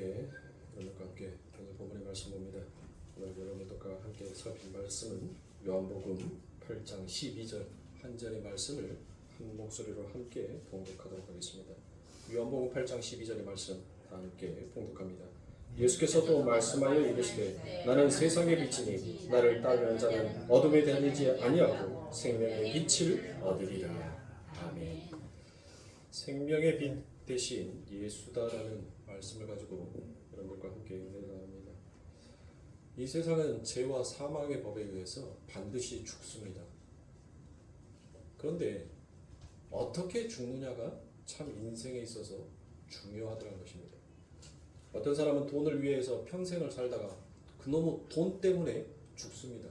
여러분과 함께 오늘 본문의 말씀 봅니다. 오늘 여러분들과 함께 살필 말씀은 요한복음 8장 12절 한 절의 말씀을 한 목소리로 함께 봉독하도록 하겠습니다. 요한복음 8장 12절의 말씀 다 함께 봉독합니다. 예수께서 또 말씀하여 이르시되 나는 세상의 빛이니 나를 따르는 자는 어둠에 다니지 아니하고 생명의 빛을 얻으리라. 아멘. 생명의 빛 대신 예수다라는 말씀을 가지고 여러분과 함께 은혜를 나눕니다. 이 세상은 죄와 사망의 법에 의해서 반드시 죽습니다. 그런데 어떻게 죽느냐가 참 인생에 있어서 중요하다는 것입니다. 어떤 사람은 돈을 위해서 평생을 살다가 그놈의 돈 때문에 죽습니다.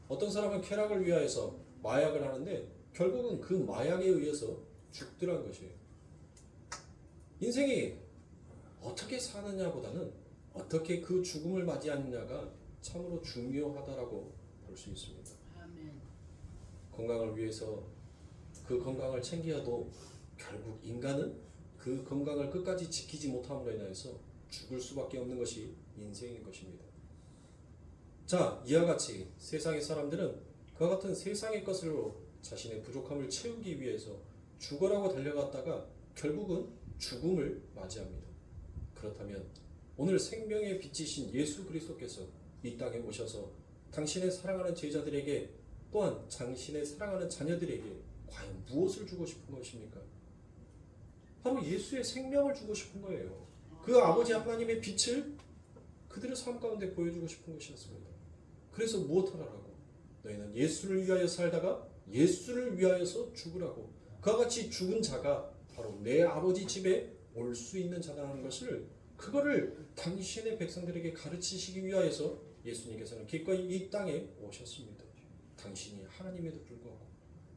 어떤 사람은 쾌락을 위하여서 마약을 하는데 결국은 그 마약에 의해서 죽더란 것이에요. 인생이 어떻게 사느냐보다는 어떻게 그 죽음을 맞이하느냐가 참으로 중요하다라고 볼 수 있습니다. 아멘. 건강을 위해서 그 건강을 챙겨도 결국 인간은 그 건강을 끝까지 지키지 못함으로 인하여서 죽을 수밖에 없는 것이 인생인 것입니다. 자, 이와 같이 세상의 사람들은 그와 같은 세상의 것으로 자신의 부족함을 채우기 위해서 죽으라고 달려갔다가 결국은 죽음을 맞이합니다. 그렇다면 오늘 생명의 빛이신 예수 그리스도께서 이 땅에 오셔서 당신의 사랑하는 제자들에게 또한 당신의 사랑하는 자녀들에게 과연 무엇을 주고 싶은 것입니까? 바로 예수의 생명을 주고 싶은 거예요. 그 아버지 하나님의 빛을 그들의 삶 가운데 보여주고 싶은 것이었습니다. 그래서 무엇하라고? 너희는 예수를 위하여 살다가 예수를 위하여서 죽으라고. 그와 같이 죽은 자가 바로 내 아버지 집에 올 수 있는 자라는 것을 그거를 당신의 백성들에게 가르치시기 위하여서 예수님께서는 기꺼이 이 땅에 오셨습니다. 당신이 하나님에도 불구하고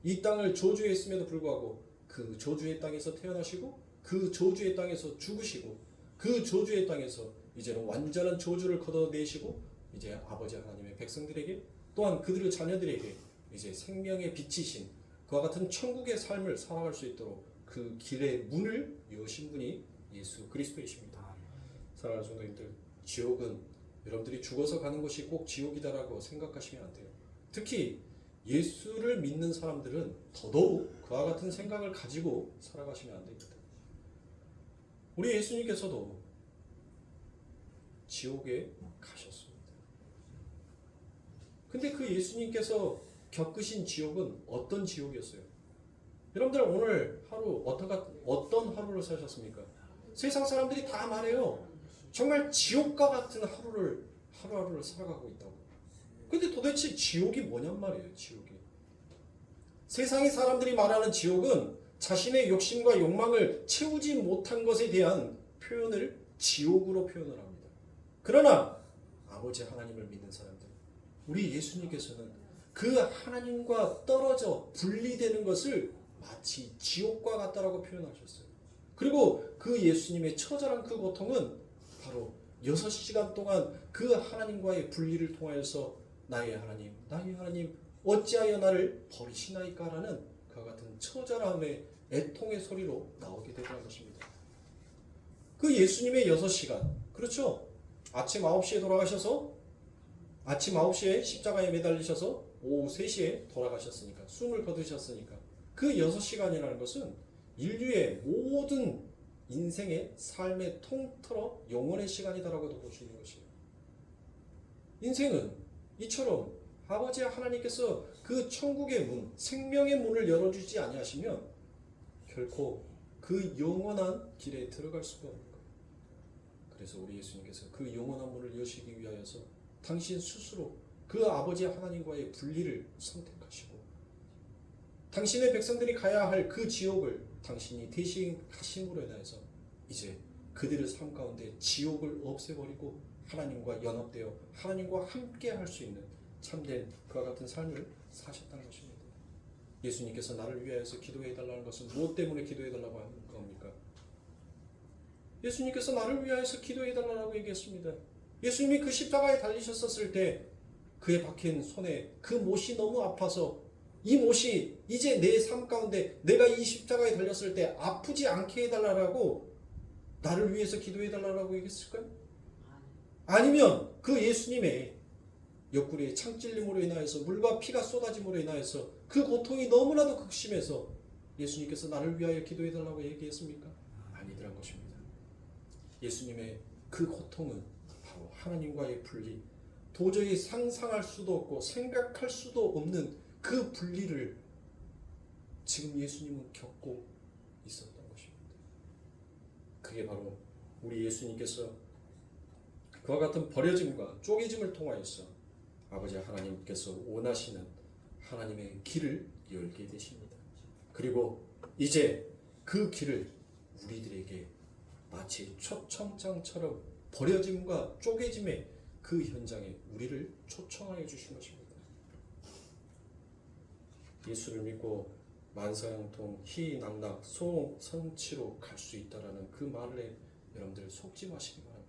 이 땅을 저주했음에도 불구하고 그 저주의 땅에서 태어나시고 그 저주의 땅에서 죽으시고 그 저주의 땅에서 이제는 완전한 저주를 걷어내시고 이제 아버지 하나님의 백성들에게 또한 그들의 자녀들에게 이제 생명의 빛이신 그와 같은 천국의 삶을 살아갈 수 있도록 그 길의 문을 여신 분이 예수 그리스도이십니다. 사랑하는 성도님들, 지옥은 여러분들이 죽어서 가는 것이 꼭 지옥이다라고 생각하시면 안 돼요. 특히 예수를 믿는 사람들은 더더욱 그와 같은 생각을 가지고 살아가시면 안 됩니다. 우리 예수님께서도 지옥에 가셨습니다. 근데 그 예수님께서 겪으신 지옥은 어떤 지옥이었어요? 여러분들 오늘 하루 어떤 하루를 사셨습니까? 세상 사람들이 다 말해요. 정말 지옥과 같은 하루하루를 살아가고 있다고. 근데 도대체 지옥이 뭐냔 말이에요. 지옥이. 세상의 사람들이 말하는 지옥은 자신의 욕심과 욕망을 채우지 못한 것에 대한 표현을 지옥으로 표현을 합니다. 그러나 아버지 하나님을 믿는 사람들, 우리 예수님께서는 그 하나님과 떨어져 분리되는 것을 마치 지옥과 같다라고 표현하셨어요. 그리고 그 예수님의 처절한 그 고통은 바로 6시간 동안 그 하나님과의 분리를 통하여서 나의 하나님 어찌하여 나를 버리시나이까 라는 그와 같은 처절함의 애통의 소리로 나오게 되더라는 것입니다. 그 예수님의 6시간, 그렇죠? 아침 9시에 돌아가셔서 아침 9시에 십자가에 매달리셔서 오후 3시에 돌아가셨으니까, 숨을 거두셨으니까 그 6시간이라는 것은 인류의 모든 인생의 삶의 통틀어 영원의 시간이다라고도 볼 수 있는 것이에요. 인생은 이처럼 아버지 하나님께서 그 천국의 문, 생명의 문을 열어주지 아니하시면 결코 그 영원한 길에 들어갈 수가 없는 거예요. 그래서 우리 예수님께서 그 영원한 문을 여시기 위하여서 당신 스스로 그 아버지 하나님과의 분리를 선택하시고 당신의 백성들이 가야 할 그 지옥을 당신이 대신 가심으로 인해서 이제 그들의 삶 가운데 지옥을 없애버리고 하나님과 연합되어 하나님과 함께 할 수 있는 참된 그와 같은 삶을 사셨다는 것입니다. 예수님께서 나를 위하여서 기도해달라는 것은 무엇 때문에 기도해달라고 하는 겁니까? 예수님께서 나를 위하여서 기도해달라고 얘기했습니다. 예수님이 그 십자가에 달리셨었을 때 그에 박힌 손에 그 못이 너무 아파서 이 못이 이제 내 삶 가운데 내가 이 십자가에 달렸을 때 아프지 않게 해달라고 나를 위해서 기도해달라고 얘기했을까요? 아니면 그 예수님의 옆구리에 창찔림으로 인하여서 물과 피가 쏟아짐으로 인하여서 그 고통이 너무나도 극심해서 예수님께서 나를 위하여 기도해달라고 얘기했습니까? 아니더란 것입니다. 예수님의 그 고통은 바로 하나님과의 분리, 도저히 상상할 수도 없고 생각할 수도 없는 그 분리를 지금 예수님은 겪고 있었던 것입니다. 그게 바로 우리 예수님께서 그와 같은 버려짐과 쪼개짐을 통하여서 아버지 하나님께서 원하시는 하나님의 길을 열게 되십니다. 그리고 이제 그 길을 우리들에게 마치 초청장처럼 버려짐과 쪼개짐의 그 현장에 우리를 초청하여 주신 것입니다. 예수를 믿고 만사형통, 희낙락, 소홍, 선치로 갈 수 있다라는 그 말에 여러분들 속지 마시기 바랍니다.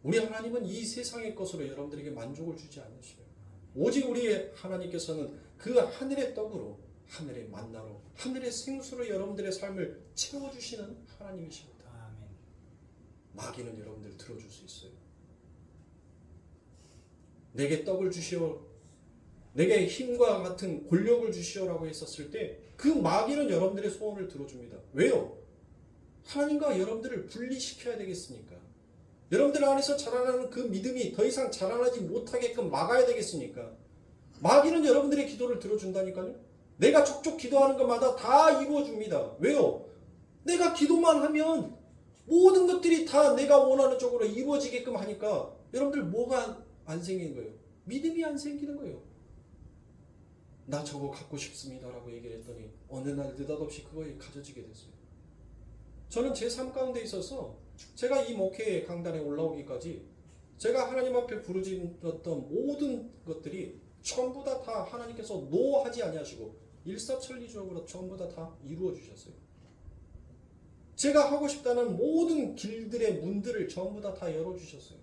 우리 하나님은 이 세상의 것으로 여러분들에게 만족을 주지 않으셔요. 오직 우리 하나님께서는 그 하늘의 떡으로, 하늘의 만나로, 하늘의 생수로 여러분들의 삶을 채워주시는 하나님이십니다. 아멘. 마귀는 여러분들 들어줄 수 있어요. 내게 떡을 주시오, 내게 힘과 같은 권력을 주시오라고 했었을 때 그 마귀는 여러분들의 소원을 들어줍니다. 왜요? 하나님과 여러분들을 분리시켜야 되겠으니까. 여러분들 안에서 자라나는 그 믿음이 더 이상 자라나지 못하게끔 막아야 되겠으니까. 마귀는 여러분들의 기도를 들어준다니까요. 내가 족족 기도하는 것마다 다 이루어줍니다. 왜요? 내가 기도만 하면 모든 것들이 다 내가 원하는 쪽으로 이루어지게끔 하니까 여러분들 뭐가 안 생기는 거예요? 믿음이 안 생기는 거예요. 나 저거 갖고 싶습니다라고 얘기를 했더니 어느 날 느닷없이 그거에 가져지게 됐어요. 저는 제 삶 가운데 있어서 제가 이 목회 강단에 올라오기까지 제가 하나님 앞에 부르짖었던 모든 것들이 전부 다 하나님께서 노하지 아니하시고 일사천리적으로 전부 다 이루어 주셨어요. 제가 하고 싶다는 모든 길들의 문들을 전부 다 열어주셨어요.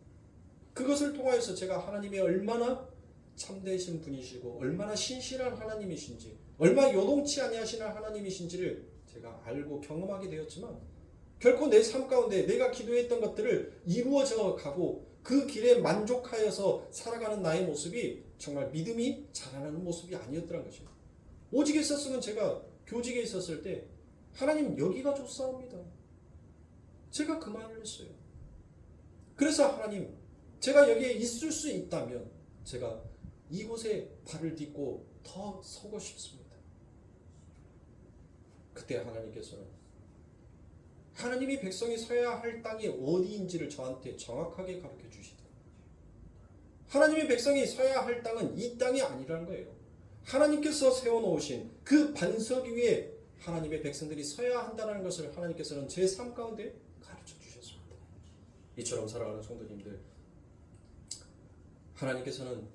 그것을 통하여서 제가 하나님이 얼마나 참되신 분이시고 얼마나 신실한 하나님이신지, 얼마나 요동치 아니하시는 하나님이신지를 제가 알고 경험하게 되었지만 결코 내 삶 가운데 내가 기도했던 것들을 이루어져 가고 그 길에 만족하여서 살아가는 나의 모습이 정말 믿음이 자라나는 모습이 아니었더란 것입니다. 오직에 있었으면 제가 교직에 있었을 때 하나님 여기가 좋사옵니다. 제가 그 말을 했어요. 그래서 하나님 제가 여기에 있을 수 있다면 제가 이곳에 발을 딛고 더 서고 싶습니다. 그때 하나님께서는 하나님이 백성이 서야 할 땅이 어디인지를 저한테 정확하게 가르쳐 주시더라고요. 하나님의 백성이 서야 할 땅은 이 땅이 아니라는 거예요. 하나님께서 세워놓으신 그 반석 위에 하나님의 백성들이 서야 한다는 것을 하나님께서는 제 삶 가운데 가르쳐 주셨습니다. 이처럼 살아가는 성도님들, 하나님께서는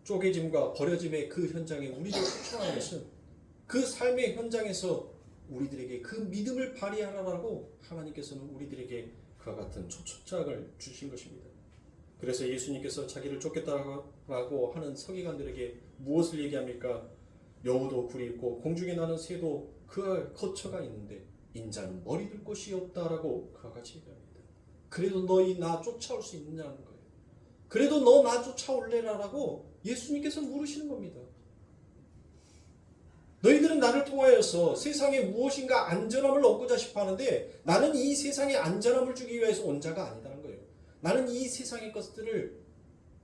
쪼개짐과 버려짐의 그 현장에 우리를 초청하는 것은 그 삶의 현장에서 우리들에게 그 믿음을 발휘하라고 하나님께서는 우리들에게 그와 같은 초청장을 주신 것입니다. 그래서 예수님께서 자기를 쫓겠다라고 하는 서기관들에게 무엇을 얘기합니까? 여우도 굴이 있고 공중에 나는 새도 그 거처가 있는데 인자는 머리 둘 곳이 없다라고 그와 같이 얘기합니다. 그래도 너희 나 쫓아올 수 있느냐는 거예요. 그래도 너 나 쫓아올래라라고 예수님께서 물으시는 겁니다. 너희들은 나를 통하여서 세상에 무엇인가 안전함을 얻고자 싶어 하는데 나는 이 세상에 안전함을 주기 위해서 온 자가 아니다는 거예요. 나는 이 세상의 것들을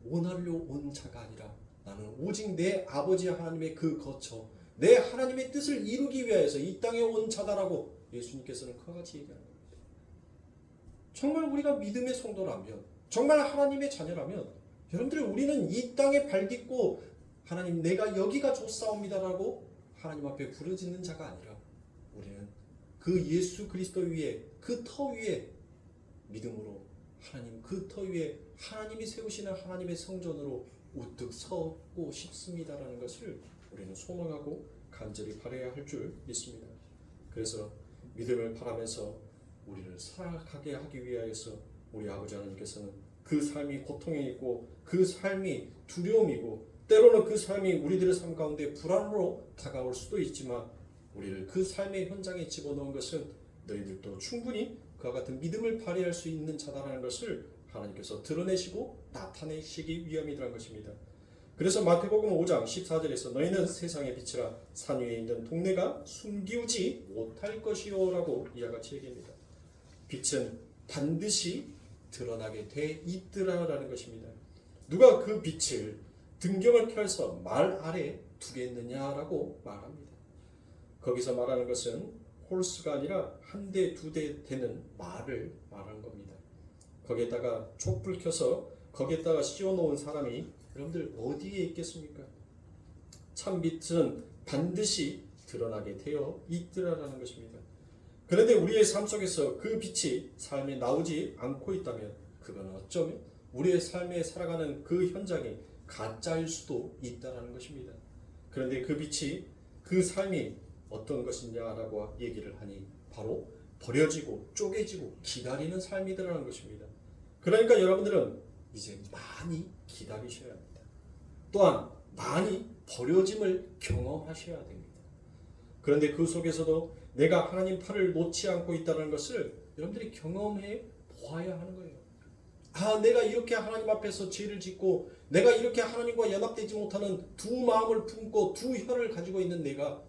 원하려 온 자가 아니라 나는 오직 내 아버지 하나님의 그 거처, 내 하나님의 뜻을 이루기 위해서 이 땅에 온 자다라고 예수님께서는 그와 같이 얘기하는 겁니다. 정말 우리가 믿음의 성도라면, 정말 하나님의 자녀라면 여러분들 우리는 이 땅에 발딛고 하나님 내가 여기가 좋사옵니다라고 하나님 앞에 부르짖는 자가 아니라 우리는 그 예수 그리스도 위에 그 터 위에 믿음으로 하나님 그 터 위에 하나님이 세우시는 하나님의 성전으로 우뚝 서고 싶습니다라는 것을 우리는 소망하고 간절히 바라야 할 줄 믿습니다. 그래서 믿음을 바라면서 우리를 살아가게 하기 위하여서 우리 아버지 하나님께서는 그 삶이 고통이 있고 그 삶이 두려움이고 때로는 그 삶이 우리들의 삶 가운데 불안으로 다가올 수도 있지만 우리를 그 삶의 현장에 집어넣은 것은 너희들도 충분히 그 그와 같은 믿음을 발휘할 수 있는 자다라는 것을 하나님께서 드러내시고 나타내시기 위함이라는 것입니다. 그래서 마태복음 5장 14절에서 너희는 세상의 빛이라 산 위에 있는 동네가 숨기우지 못할 것이요 라고 이와 같이 얘기합니다. 빛은 반드시 드러나게 돼 있더라라는 것입니다. 누가 그 빛을 등경을 켜서 말 아래 두겠느냐라고 말합니다. 거기서 말하는 것은 홀수가 아니라 한 대, 두 대 되는 말을 말하는 겁니다. 거기에다가 촛불 켜서 거기에다가 씌워놓은 사람이 여러분들 어디에 있겠습니까? 참 빛은 반드시 드러나게 되어 있더라라는 것입니다. 그런데 우리의 삶 속에서 그 빛이 삶에 나오지 않고 있다면 그건 어쩌면 우리의 삶에 살아가는 그 현장이 가짜일 수도 있다는 것입니다. 그런데 그 빛이 그 삶이 어떤 것이냐라고 얘기를 하니 바로 버려지고 쪼개지고 기다리는 삶이더라는 것입니다. 그러니까 여러분들은 이제 많이 기다리셔야 합니다. 또한 많이 버려짐을 경험하셔야 됩니다. 그런데 그 속에서도 내가 하나님 팔을 놓지 않고 있다는 것을 여러분들이 경험해 보아야 하는 거예요. 아, 내가 이렇게 하나님 앞에서 죄를 짓고 내가 이렇게 하나님과 연합되지 못하는 두 마음을 품고 두 혀를 가지고 있는 내가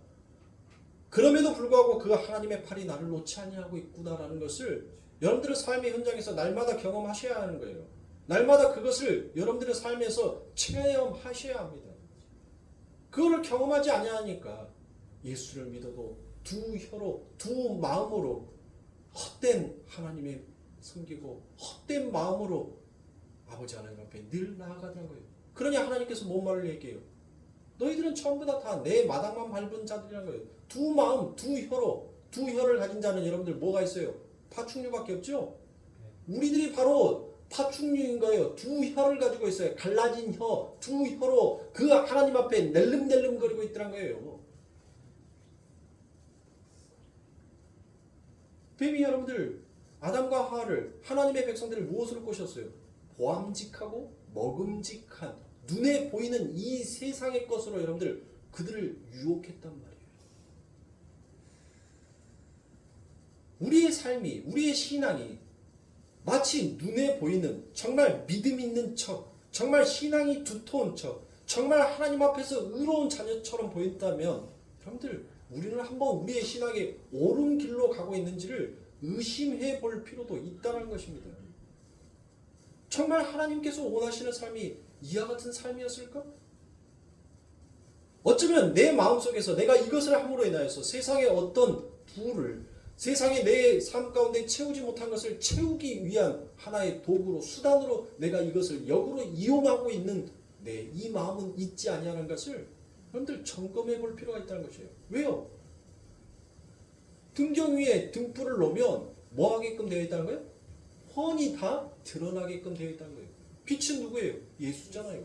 그럼에도 불구하고 그 하나님의 팔이 나를 놓지 아니하고 있구나라는 것을 여러분들의 삶의 현장에서 날마다 경험하셔야 하는 거예요. 날마다 그것을 여러분들의 삶에서 체험하셔야 합니다. 그거를 경험하지 아니하니까 예수를 믿어도 두 혀로 두 마음으로 헛된 하나님의 섬기고 헛된 마음으로 아버지 하나님 앞에 늘 나아가는 거예요. 그러니 하나님께서 뭔 말을 얘기해요? 너희들은 전부 다 내 마당만 밟은 자들이라는 거예요. 두 마음, 두 혀로 두 혀를 가진 자는 여러분들 뭐가 있어요? 파충류밖에 없죠? 우리들이 바로 파충류인 거예요. 두 혀를 가지고 있어요. 갈라진 혀, 두 혀로 그 하나님 앞에 낼름낼름거리고 있더란 거예요. 뱀이 여러분들 아담과 하와를 하나님의 백성들을 무엇으로 꼬셨어요? 보암직하고 먹음직한 눈에 보이는 이 세상의 것으로 여러분들 그들을 유혹했단 말이에요. 우리의 삶이 우리의 신앙이 마치 눈에 보이는 정말 믿음 있는 척 정말 신앙이 두터운 척 정말 하나님 앞에서 의로운 자녀처럼 보인다면 여러분들 우리는 한번 우리의 신앙이 옳은 길로 가고 있는지를 의심해 볼 필요도 있다는 것입니다. 정말 하나님께서 원하시는 삶이 이와 같은 삶이었을까? 어쩌면 내 마음속에서 내가 이것을 함으로 인하여서 세상의 어떤 부를 세상에 내 삶 가운데 채우지 못한 것을 채우기 위한 하나의 도구로 수단으로 내가 이것을 역으로 이용하고 있는 내 이 마음은 있지 아니하는 것을 여러분들 점검해 볼 필요가 있다는 것이에요. 왜요? 등경 위에 등불을 놓으면 뭐 하게끔 되어 있다는 거예요? 훤히 다 드러나게끔 되어 있다는 거예요. 빛은 누구예요? 예수잖아요.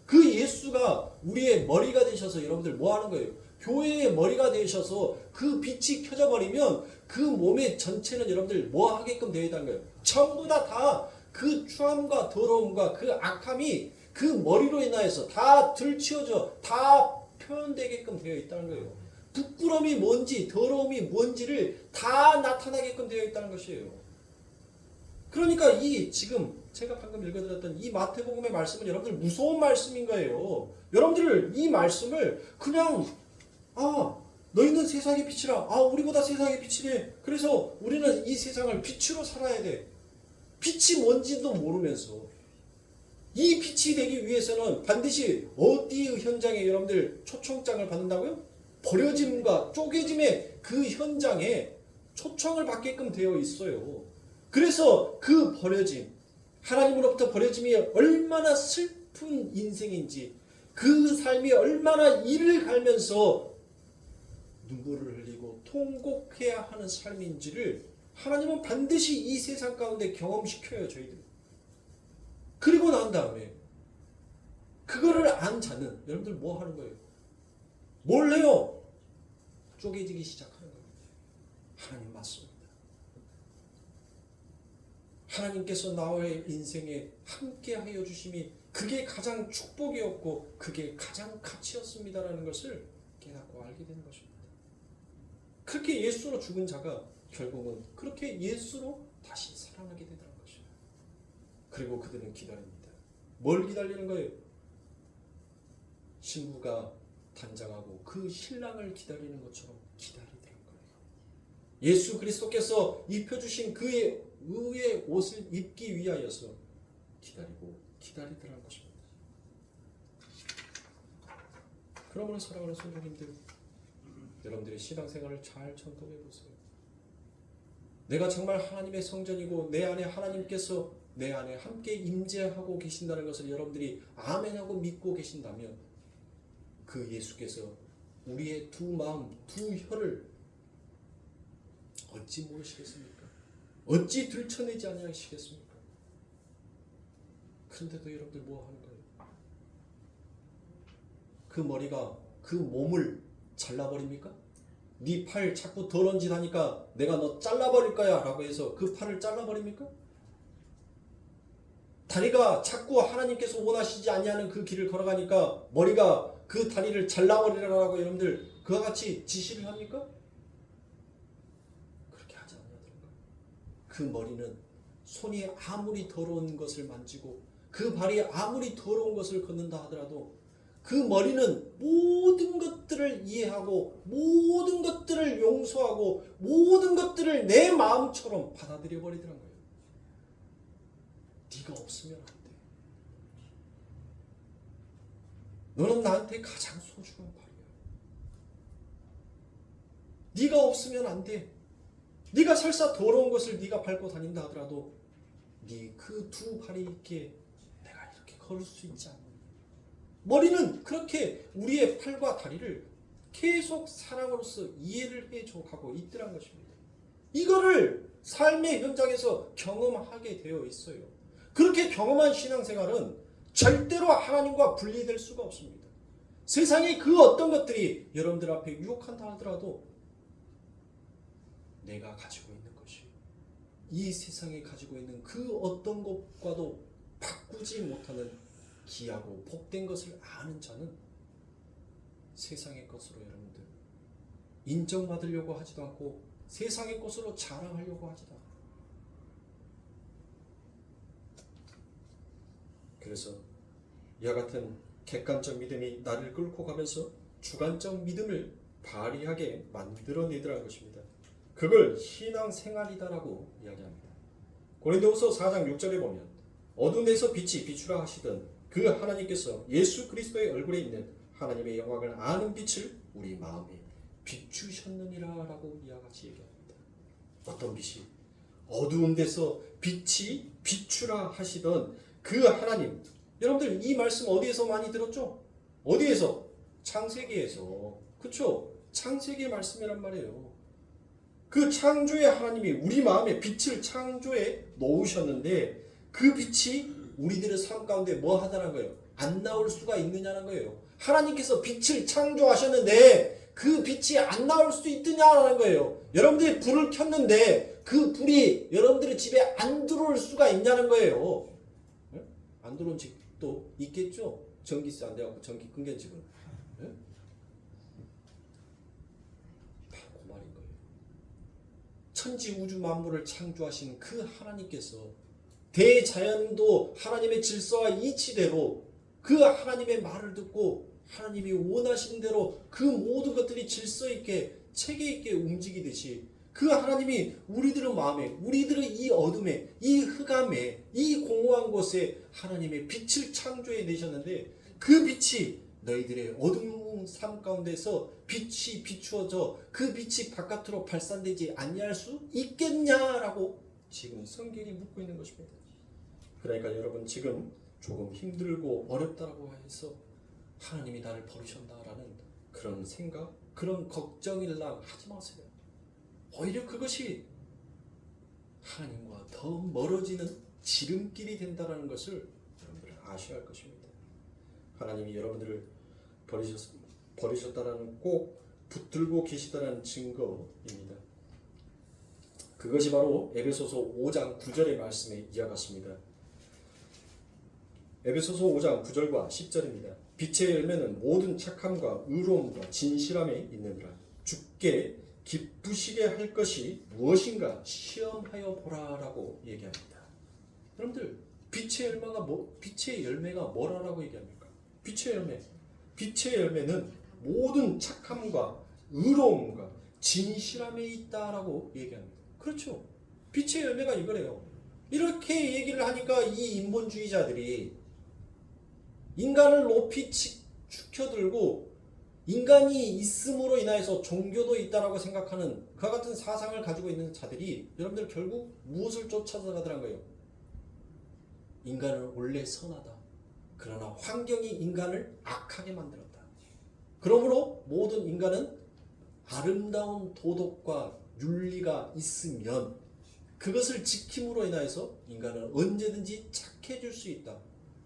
그 예수가 우리의 머리가 되셔서 여러분들 뭐 하는 거예요? 교회의 머리가 되셔서 그 빛이 켜져 버리면 그 몸의 전체는 여러분들 뭐 하게끔 되어 있다는 거예요? 전부 다 그 추함과 더러움과 그 악함이 그 머리로 인하여서 다 들치워져 다 표현되게끔 되어 있다는 거예요. 부끄러움이 뭔지 더러움이 뭔지를 다 나타나게끔 되어 있다는 것이에요. 그러니까 이 지금 제가 방금 읽어드렸던 이 마태복음의 말씀은 여러분들 무서운 말씀인 거예요. 여러분들 이 말씀을 그냥 너희는 세상의 빛이라 우리보다 세상의 빛이래. 그래서 우리는 이 세상을 빛으로 살아야 돼. 빛이 뭔지도 모르면서 이 빛이 되기 위해서는 반드시 어디의 현장에 여러분들 초청장을 받는다고요? 버려짐과 쪼개짐의 그 현장에 초청을 받게끔 되어 있어요. 그래서 그 버려짐, 하나님으로부터 버려짐이 얼마나 슬픈 인생인지 그 삶이 얼마나 이를 갈면서 눈물을 흘리고 통곡해야 하는 삶인지를 하나님은 반드시 이 세상 가운데 경험시켜요. 저희들. 그리고 난 다음에 그거를 안 자는 여러분들 뭐 하는 거예요? 뭘 해요? 쪼개지기 시작하는 거예요. 하나님 맞습니다. 하나님께서 나와의 인생에 함께하여 주심이 그게 가장 축복이었고 그게 가장 가치였습니다라는 것을 깨닫고 알게 되는 것입니다. 그렇게 예수로 죽은 자가 결국은 그렇게 예수로 다시 살아나게 되더라는 것이에요. 그리고 그들은 기다립니다. 뭘 기다리는 거예요? 신부가 단장하고 그 신랑을 기다리는 것처럼 기다리더라는 거예요. 예수 그리스도께서 입혀주신 그의 의의 옷을 입기 위하여서 기다리더라는 것입니다. 그러므로 사랑하는 성도님들, 여러분들의 신앙생활을 잘 점검해 보세요. 내가 정말 하나님의 성전이고 내 안에 하나님께서 내 안에 함께 임재하고 계신다는 것을 여러분들이 아멘하고 믿고 계신다면 그 예수께서 우리의 두 마음, 두 혀를 어찌 모르시겠습니까? 어찌 들춰내지 아니하시겠습니까? 그런데도 여러분들 뭐 하는 거예요? 그 머리가 그 몸을 잘라버립니까? 네 팔 자꾸 더러운 짓 하니까 내가 너 잘라버릴 거야 라고 해서 그 팔을 잘라버립니까? 다리가 자꾸 하나님께서 원하시지 아니하는 그 길을 걸어가니까 머리가 그 다리를 잘라버리라고 여러분들 그와 같이 지시를 합니까? 그렇게 하지 않냐더라고요. 그 머리는 손이 아무리 더러운 것을 만지고 그 발이 아무리 더러운 것을 걷는다 하더라도 그 머리는 모든 것들을 이해하고 모든 것들을 용서하고 모든 것들을 내 마음처럼 받아들여 버리더란 거예요. 네가 없으면 안 돼. 너는 나한테 가장 소중한 발이야. 네가 없으면 안 돼. 네가 설사 더러운 것을 네가 밟고 다닌다 하더라도 네 그 두 발이 있기에 내가 이렇게 걸을 수 있지 않나. 머리는 그렇게 우리의 팔과 다리를 계속 사랑으로서 이해를 해줘가고 있더란 것입니다. 이거를 삶의 현장에서 경험하게 되어 있어요. 그렇게 경험한 신앙생활은 절대로 하나님과 분리될 수가 없습니다. 세상의 그 어떤 것들이 여러분들 앞에 유혹한다 하더라도 내가 가지고 있는 것이 이 세상에 가지고 있는 그 어떤 것과도 바꾸지 못하는 귀하고 복된 것을 아는 자는 세상의 것으로 여러분들 인정받으려고 하지도 않고 세상의 것으로 자랑하려고 하지도 않고 그래서 이와 같은 객관적 믿음이 나를 끌고 가면서 주관적 믿음을 발휘하게 만들어내더라는 것입니다. 그걸 신앙생활이다라고 이야기합니다. 고린도후서 4장 6절에 보면 어두운 데서 빛이 비추라 하시던 그 하나님께서 예수 그리스도의 얼굴에 있는 하나님의 영광을 아는 빛을 우리 마음에 비추셨느니라 라고 이와 같이 얘기합니다. 어떤 빛이? 어두운 데서 빛이 비추라 하시던 그 하나님. 여러분들 이 말씀 어디에서 많이 들었죠? 어디에서? 창세기에서. 그쵸? 창세기의 말씀이란 말이에요. 그 창조의 하나님이 우리 마음에 빛을 창조해 놓으셨는데 그 빛이 우리들의 삶 가운데 뭐 하다는 거예요? 안 나올 수가 있느냐는 거예요. 하나님께서 빛을 창조하셨는데 그 빛이 안 나올 수 있느냐는 거예요. 여러분들이 불을 켰는데 그 불이 여러분들의 집에 안 들어올 수가 있냐는 거예요. 안 들어온 집도 있겠죠? 전기세 안 돼갖고 전기 끊긴 집은. 바로 그 말인 거예요. 천지 우주 만물을 창조하신 그 하나님께서 대자연도 하나님의 질서와 이치대로 그 하나님의 말을 듣고 하나님이 원하신 대로 그 모든 것들이 질서 있게 체계 있게 움직이듯이 그 하나님이 우리들의 마음에 우리들의 이 어둠에 이 흑암에 이 공허한 곳에 하나님의 빛을 창조해 내셨는데 그 빛이 너희들의 어두운 삶 가운데서 빛이 비추어져 그 빛이 바깥으로 발산되지 아니할 수 있겠냐라고 지금 성경이 묻고 있는 것입니다. 그러니까 여러분 지금 조금 힘들고 어렵다고 해서 하나님이 나를 버리셨다라는 그런 생각, 그런 걱정일랑 하지 마세요. 오히려 그것이 하나님과 더 멀어지는 지름길이 된다는 것을 여러분들 아셔야 할 것입니다. 하나님이 여러분들을 버리셨다라는 꼭 붙들고 계시다는 증거입니다. 그것이 바로 에베소서 5장 9절의 말씀에 이와 같습니다. 에베소서 5장 9절과 10절입니다. 빛의 열매는 모든 착함과 의로움과 진실함에 있느니라. 주께 기쁘시게 할 것이 무엇인가 시험하여 보라라고 얘기합니다. 여러분들 빛의 열매가 뭐라고 얘기합니까? 빛의 열매. 빛의 열매는 모든 착함과 의로움과 진실함에 있다라고 얘기합니다. 그렇죠. 빛의 열매가 이거래요. 이렇게 얘기를 하니까 이 인본주의자들이 인간을 높이 축혀들고 인간이 있음으로 인하여서 종교도 있다라고 생각하는 그와 같은 사상을 가지고 있는 자들이 여러분들 결국 무엇을 쫓아가더란 거예요? 인간은 원래 선하다. 그러나 환경이 인간을 악하게 만들었다. 그러므로 모든 인간은 아름다운 도덕과 윤리가 있으면 그것을 지킴으로 인하여서 인간은 언제든지 착해질 수 있다.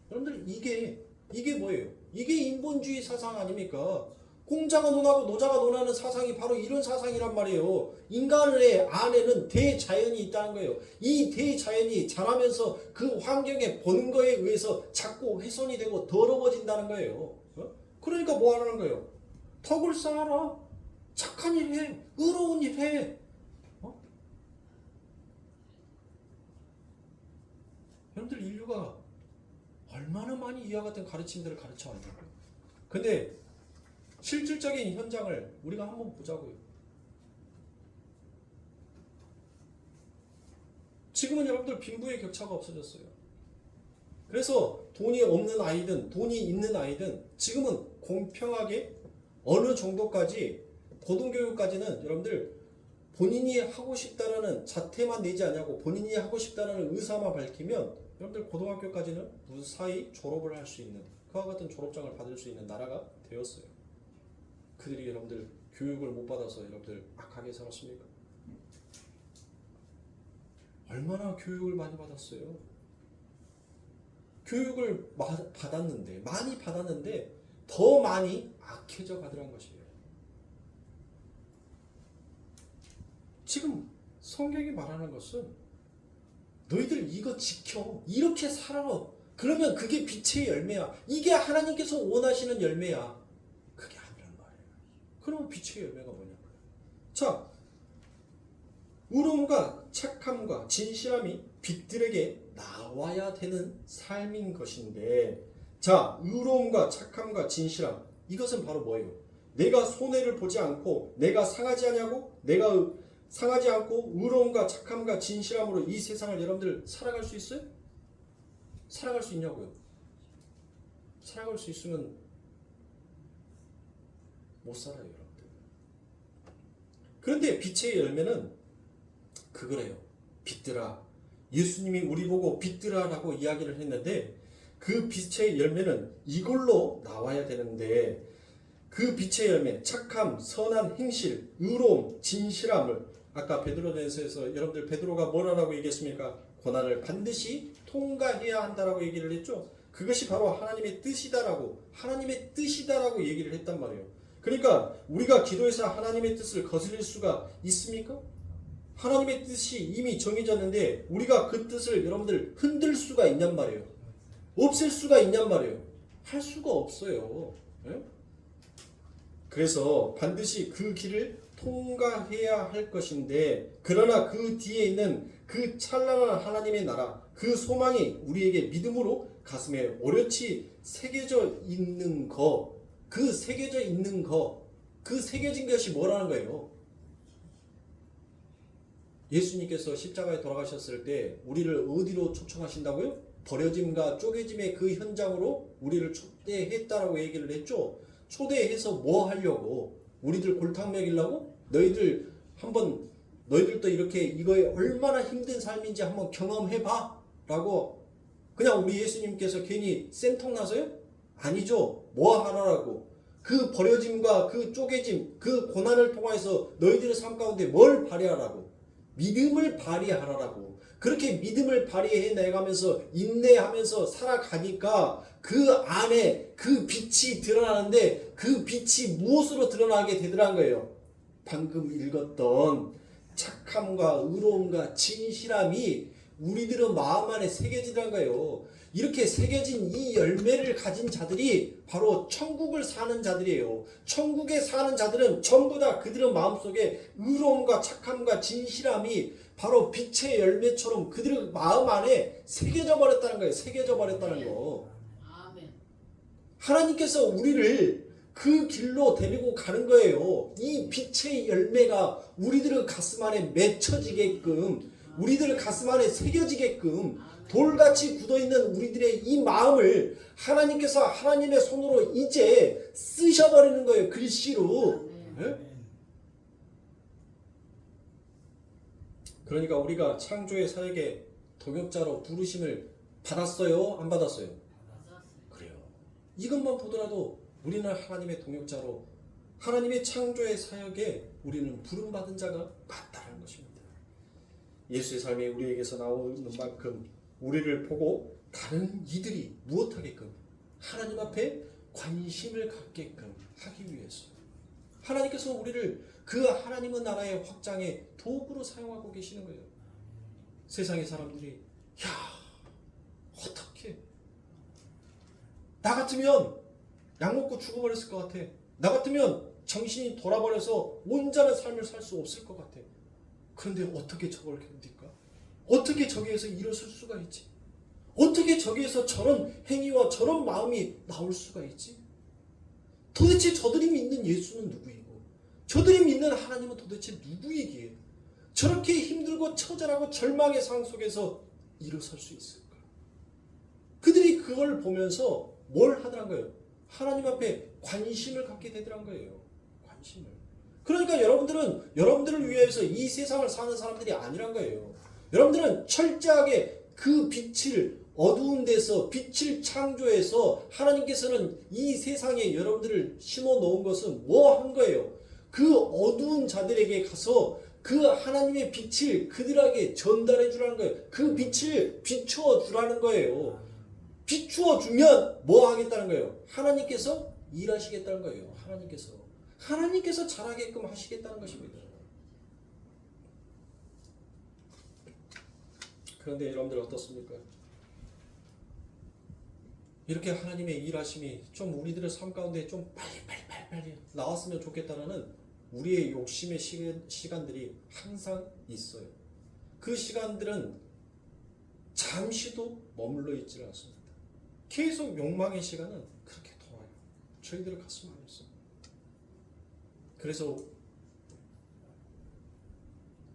여러분들 이게 뭐예요? 이게 인본주의 사상 아닙니까? 공자가 논하고 노자가 논하는 사상이 바로 이런 사상이란 말이에요. 인간의 안에는 대자연이 있다는 거예요. 이 대자연이 자라면서 그 환경에 보는 거에 의해서 자꾸 훼손이 되고 더러워진다는 거예요. 그러니까 뭐 하라는 거예요? 덕을 쌓아라. 착한 일 해. 의로운 일 해. 여러분들 인류가 얼마나 많이 이와 같은 가르침들을 가르쳐 왔냐고요. 근데 실질적인 현장을 우리가 한번 보자고요. 지금은 여러분들 빈부의 격차가 없어졌어요. 그래서 돈이 없는 아이든 돈이 있는 아이든 지금은 공평하게 어느 정도까지 고등교육까지는 여러분들 본인이 하고 싶다라는 자퇴만 내지 않냐고 본인이 하고 싶다라는 의사만 밝히면 여러분들 고등학교까지는 무사히 졸업을 할 수 있는 그와 같은 졸업장을 받을 수 있는 나라가 되었어요. 그들이 여러분들 교육을 못 받아서 여러분들 악하게 살았습니까? 얼마나 교육을 많이 받았어요. 교육을 많이 받았는데 더 많이 악해져 가더란 것이에요. 지금 성경이 말하는 것은 너희들 이거 지켜. 이렇게 살아. 그러면 그게 빛의 열매야. 이게 하나님께서 원하시는 열매야. 그게 아니란 말이에요. 그럼 빛의 열매가 뭐냐고요. 자, 의로움과 착함과 진실함이 빛들에게 나와야 되는 삶인 것인데, 자, 의로움과 착함과 진실함, 이것은 바로 뭐예요? 내가 손해를 보지 않고 내가 상하지 않고 의로움과 착함과 진실함으로 이 세상을 여러분들 살아갈 수 있어요? 살아갈 수 있냐고요? 살아갈 수 있으면 못 살아요, 여러분들. 그런데 빛의 열매는 그거래요. 빛들아. 예수님이 우리 보고 빛들아라고 이야기를 했는데 그 빛의 열매는 이걸로 나와야 되는데 그 빛의 열매, 착함, 선한 행실, 의로움, 진실함을 아까 베드로전서에서 여러분들 베드로가 뭐라고 얘기했습니까? 고난을 반드시 통과해야 한다라고 얘기를 했죠. 그것이 바로 하나님의 뜻이다라고 얘기를 했단 말이에요. 그러니까 우리가 기도해서 하나님의 뜻을 거스릴 수가 있습니까? 하나님의 뜻이 이미 정해졌는데 우리가 그 뜻을 여러분들 흔들 수가 있냔 말이에요. 없앨 수가 있냔 말이에요. 할 수가 없어요. 네? 그래서 반드시 그 길을 통과해야 할 것인데 그러나 그 뒤에 있는 그 찬란한 하나님의 나라 그 소망이 우리에게 믿음으로 가슴에 오롯이 새겨져 있는 그 새겨진 것이 뭐라는 거예요? 예수님께서 십자가에 돌아가셨을 때 우리를 어디로 초청하신다고요? 버려짐과 쪼개짐의 그 현장으로 우리를 초대했다라고 얘기를 했죠. 초대해서 뭐 하려고? 우리들 골탕 먹이려고? 너희들도 이렇게 이거에 얼마나 힘든 삶인지 한번 경험해봐 라고 그냥 우리 예수님께서 괜히 쌤통 나서요? 아니죠. 뭐 하라라고? 그 버려짐과 그 쪼개짐, 그 고난을 통해서 너희들의 삶 가운데 뭘 발휘하라고? 믿음을 발휘하라고. 그렇게 믿음을 발휘해 내가면서 인내하면서 살아가니까 그 안에 그 빛이 드러나는데 그 빛이 무엇으로 드러나게 되더란 거예요. 방금 읽었던 착함과 의로움과 진실함이 우리들의 마음 안에 새겨지는 거예요. 이렇게 새겨진 이 열매를 가진 자들이 바로 천국을 사는 자들이에요. 천국에 사는 자들은 전부 다 그들의 마음속에 의로움과 착함과 진실함이 바로 빛의 열매처럼 그들의 마음 안에 새겨져 버렸다는 거예요. 새겨져 버렸다는 거. 하나님께서 우리를 그 길로 데리고 가는 거예요. 이 빛의 열매가 우리들의 가슴 안에 맺혀지게끔, 우리들의 가슴 안에 새겨지게끔 돌같이 굳어있는 우리들의 이 마음을 하나님께서 하나님의 손으로 이제 쓰셔버리는 거예요. 글씨로. 네? 그러니까 우리가 창조의 사역에 동역자로 부르심을 받았어요? 안 받았어요? 그래요. 이것만 보더라도 우리는 하나님의 동역자로 하나님의 창조의 사역에 우리는 부름받은 자가 맞다는 것입니다. 예수의 삶이 우리에게서 나오는 만큼 우리를 보고 다른 이들이 무엇하게끔 하나님 앞에 관심을 갖게끔 하기 위해서 하나님께서 우리를 그 하나님의 나라의 확장의 도구로 사용하고 계시는 거예요. 세상의 사람들이 어떻게 나 같으면 약 먹고 죽어버렸을 것 같아. 나 같으면 정신이 돌아버려서 온전한 삶을 살 수 없을 것 같아. 그런데 어떻게 저걸 견딜까? 어떻게 저기에서 일어설 수가 있지? 어떻게 저기에서 저런 행위와 저런 마음이 나올 수가 있지? 도대체 저들이 믿는 예수는 누구이고 저들이 믿는 하나님은 도대체 누구이기에 저렇게 힘들고 처절하고 절망의 상황 속에서 일어설 수 있을까? 그들이 그걸 보면서 뭘 하더란 거예요? 하나님 앞에 관심을 갖게 되더란 거예요. 관심을. 그러니까 여러분들은 여러분들을 위해서 이 세상을 사는 사람들이 아니란 거예요. 여러분들은 철저하게 그 빛을 어두운 데서 빛을 창조해서 하나님께서는 이 세상에 여러분들을 심어 놓은 것은 뭐 한 거예요? 그 어두운 자들에게 가서 그 하나님의 빛을 그들에게 전달해 주라는 거예요. 그 빛을 비추어 주라는 거예요. 비추어 주면 뭐 하겠다는 거예요? 하나님께서 일하시겠다는 거예요. 하나님께서 잘하게끔 하시겠다는 것입니다. 그런데 여러분들 어떻습니까? 이렇게 하나님의 일하심이 좀 우리들의 삶 가운데 좀 빨리 나왔으면 좋겠다는 우리의 욕심의 시간들이 항상 있어요. 그 시간들은 잠시도 머물러 있지 않습니다. 계속 욕망의 시간은 그렇게 돌아요. 저희들의 가슴 안에서. 그래서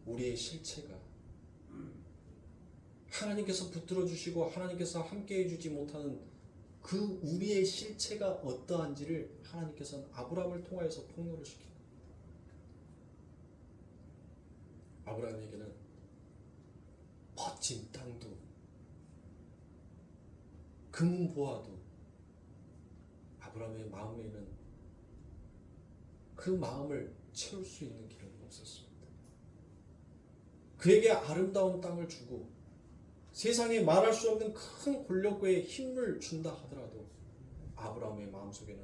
우리의 실체가 하나님께서 붙들어 주시고 하나님께서 함께 해주지 못하는 그 우리의 실체가 어떠한지를 하나님께서는 아브라함을 통하여서 폭로를 시킵니다. 아브라함에게는 멋진 땅도 금보화도 아브라함의 마음에는 그 마음을 채울 수 있는 길은 없었습니다. 그에게 아름다운 땅을 주고 세상에 말할 수 없는 큰 권력과의 힘을 준다 하더라도 아브라함의 마음속에는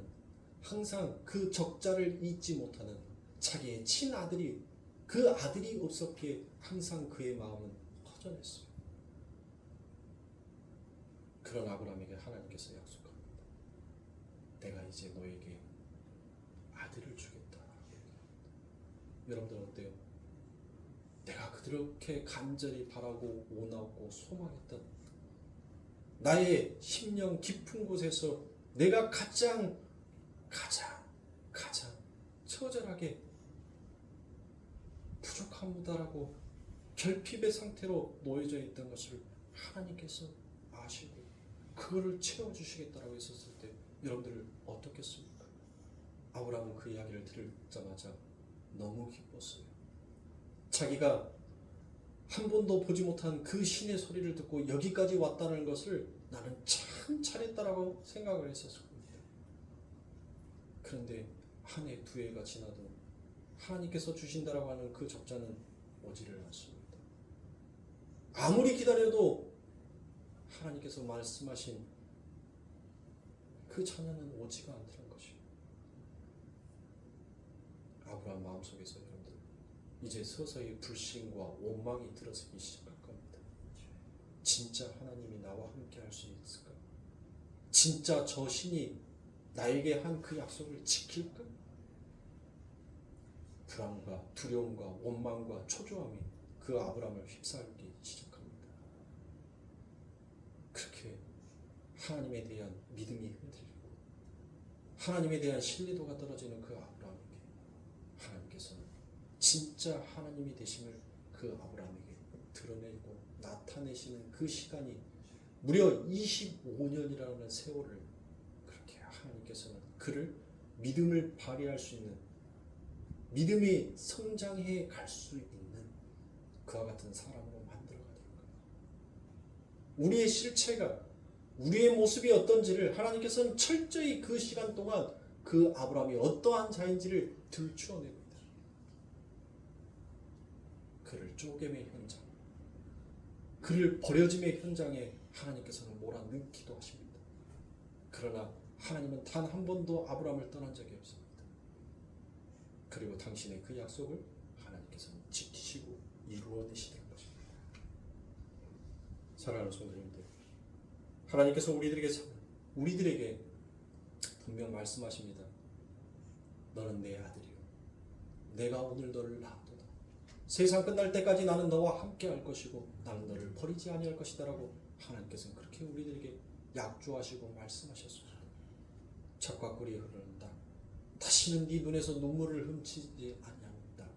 항상 그 적자를 잊지 못하는 자기의 친아들이 그 아들이 없었기에 항상 그의 마음은 허전했어요. 그런 아브라함에게 하나님께서 약속합니다. 내가 이제 너에게 아들을 주겠다. 여러분들 어때요? 내가 그렇게 간절히 바라고 원하고 소망했던 나의 심령 깊은 곳에서 내가 가장 처절하게 부족합니다라고 결핍의 상태로 놓여져 있던 것을 하나님께서 아시고 그거를 채워주시겠다라고 했었을 때 여러분들 어떻겠습니까? 아브라함은 그 이야기를 듣자마자 너무 기뻤어요. 자기가 한 번도 보지 못한 그 신의 소리를 듣고 여기까지 왔다는 것을 나는 참 잘했다라고 생각을 했었을 겁니다. 그런데 한 해, 두 해가 지나도 하나님께서 주신다라고 하는 그 적자는 오지를 않습니다. 아무리 기다려도 하나님께서 말씀하신 그 자녀는 오지가 않다는 것이에요. 아브라함 마음속에서 여러분들 이제 서서히 불신과 원망이 들어서기 시작할 겁니다. 진짜 하나님이 나와 함께 할 수 있을까? 진짜 저 신이 나에게 한 그 약속을 지킬까? 불안과 두려움과 원망과 초조함이 그 아브라함을 휩싸기 시작합니다. 그렇게 하나님에 대한 믿음이 흔들리고 하나님에 대한 신뢰도가 떨어지는 그 아브라함에게 하나님께서는 진짜 하나님이 되심을 그 아브라함에게 드러내고 나타내시는 그 시간이 무려 25년이라는 세월을 그렇게 하나님께서는 그를 믿음을 발휘할 수 있는, 믿음이 성장해 갈 수 있는 그와 같은 사람으로 만들어가는 거예요. 우리의 실체가, 우리의 모습이 어떤지를 하나님께서는 철저히 그 시간 동안 그 아브라함이 어떠한 자인지를 들추어내고 있다. 그를 쪼개의 현장, 그를 버려짐의 현장에 하나님께서는 몰아넣기도 하십니다. 그러나 하나님은 단 한 번도 아브라함을 떠난 적이 없습니다. 그리고 당신의 그 약속을 하나님께서는 지키시고 이루어내시는 것입니다. 사랑하는 성도님들, 하나님께서 우리들에게 분명 말씀하십니다. 너는 내 아들이요, 내가 오늘 너를 낳았도다. 세상 끝날 때까지 나는 너와 함께 할 것이고 나는 너를 버리지 아니할 것이다 라고 하나님께서는 그렇게 우리들에게 약조하시고 말씀하셨습니다. 젖과 꿀이 흐르는 땅, 다시는 네 눈에서 눈물을 훔치지 아니하는다.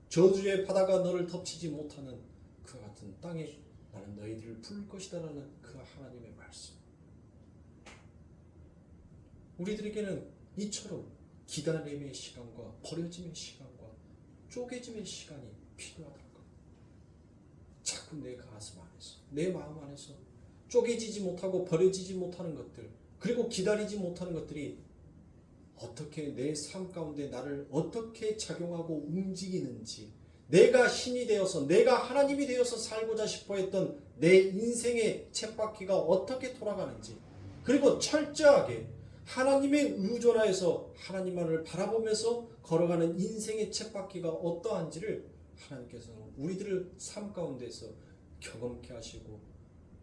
저주의 바다가 너를 덮치지 못하는 그 같은 땅에 나는 너희들을 부를 것이다 라는 그 하나님의 말씀. 우리들에게는 이처럼 기다림의 시간과 버려짐의 시간과 쪼개짐의 시간이 필요하다는 것. 자꾸 내 가슴 안에서, 내 마음 안에서 쪼개지지 못하고 버려지지 못하는 것들, 그리고 기다리지 못하는 것들이 어떻게 내 삶 가운데 나를 어떻게 작용하고 움직이는지, 내가 신이 되어서, 내가 하나님이 되어서 살고자 싶어 했던 내 인생의 쳇바퀴가 어떻게 돌아가는지, 그리고 철저하게 하나님의 의존하여서 하나님만을 바라보면서 걸어가는 인생의 쳇바퀴가 어떠한지를 하나님께서는 우리들을 삶 가운데서 경험케 하시고,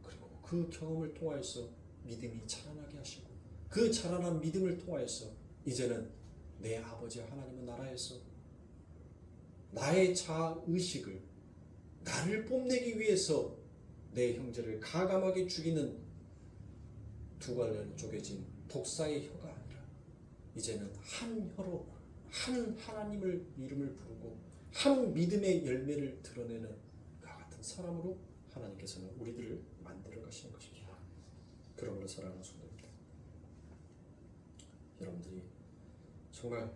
그리고 그 경험을 통하여서 믿음이 자라나게 하시고, 그 자라난 믿음을 통하여서 이제는 내 아버지 하나님의 나라에서 나의 자아의식을, 나를 뽐내기 위해서 내 형제를 가감하게 죽이는 두 갈래로 쪼개진 독사의 혀가 아니라 이제는 한 혀로 한 하나님을 이름을 부르고 한 믿음의 열매를 드러내는 그와 같은 사람으로 하나님께서는 우리들을 만들어 가시는 것입니다. 그러므로 사랑하는 성도입니다, 여러분들이 정말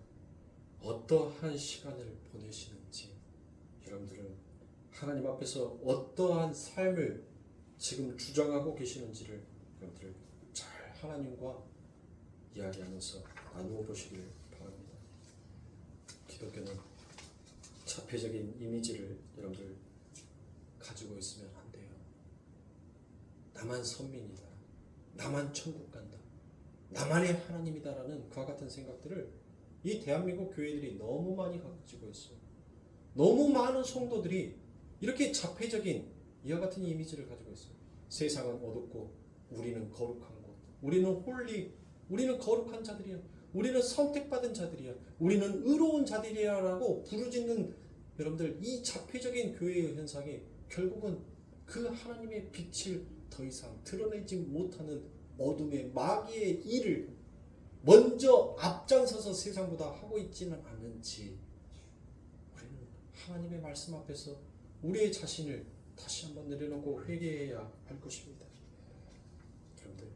어떠한 시간을 보내시는지, 여러분들은 하나님 앞에서 어떠한 삶을 지금 주장하고 계시는지를 여러분들 잘 하나님과 이야기하면서 나누어 보시길 바랍니다. 기독교는 자폐적인 이미지를 여러분들 가지고 있으면 안 돼요. 나만 선민이다, 나만 천국 간다, 나만의 하나님이다라는 그와 같은 생각들을 이 대한민국 교회들이 너무 많이 가지고 있어요. 너무 많은 성도들이 이렇게 자폐적인 이와 같은 이미지를 가지고 있어요. 세상은 어둡고 우리는 거룩한 곳, 우리는 홀리, 우리는 거룩한 자들이야, 우리는 선택받은 자들이야, 우리는 의로운 자들이야 라고 부르짖는 여러분들, 이 자폐적인 교회의 현상이 결국은 그 하나님의 빛을 더 이상 드러내지 못하는 어둠의 마귀의 일을 먼저 앞장서서 세상보다 하고 있지는 않은지, 우리는 하나님의 말씀 앞에서 우리의 자신을 다시 한번 내려놓고 회개해야 할 것입니다. 여러분들,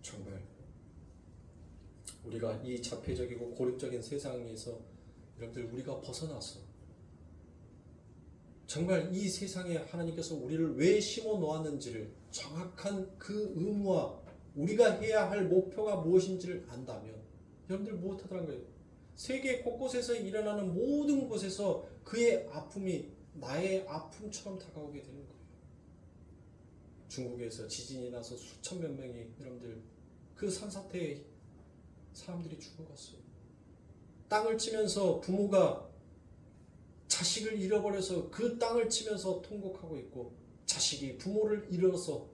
정말 우리가 이 자폐적이고 고립적인 세상에서 여러분들 우리가 벗어나서 정말 이 세상에 하나님께서 우리를 왜 심어 놓았는지를 정확한 그 의무와 우리가 해야 할 목표가 무엇인지를 안다면 여러분들 무엇하더란 거예요? 세계 곳곳에서 일어나는 모든 곳에서 그의 아픔이 나의 아픔처럼 다가오게 되는 거예요. 중국에서 지진이 나서 수천 몇 명이 여러분들 그 산사태에 사람들이 죽어갔어요. 땅을 치면서 부모가 자식을 잃어버려서 그 땅을 치면서 통곡하고 있고, 자식이 부모를 잃어서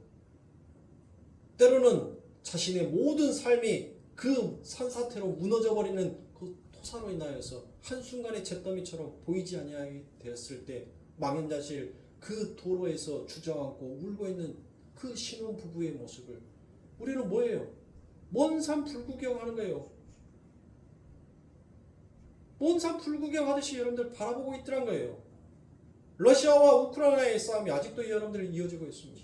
때로는 자신의 모든 삶이 그 산사태로 무너져버리는 그 토사로 인하여서 한순간에 잿더미처럼 보이지 아니하게 되었을 때 망연자실 그 도로에서 주저앉고 울고 있는 그 신혼 부부의 모습을 우리는 뭐예요? 먼산 불구경하는 거예요. 먼산 불구경하듯이 여러분들 바라보고 있더란 거예요. 러시아와 우크라이나의 싸움이 아직도 여러분들 이어지고 있습니다.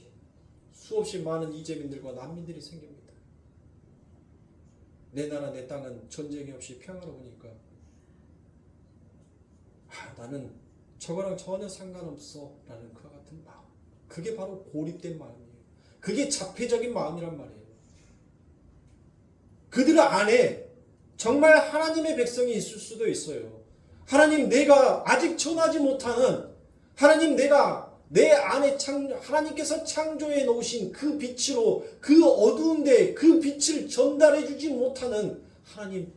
수없이 많은 이재민들과 난민들이 생깁니다. 내 나라 내 땅은 전쟁이 없이 평화로우니까 나는 저거랑 전혀 상관없어 라는 그와 같은 마음, 그게 바로 고립된 마음이에요. 그게 자폐적인 마음이란 말이에요. 그들 안에 정말 하나님의 백성이 있을 수도 있어요. 하나님, 내가 아직 전하지 못하는 하나님, 내가 내 안에 하나님께서 창조해 놓으신 그 빛으로 그 어두운데 그 빛을 전달해 주지 못하는 하나님,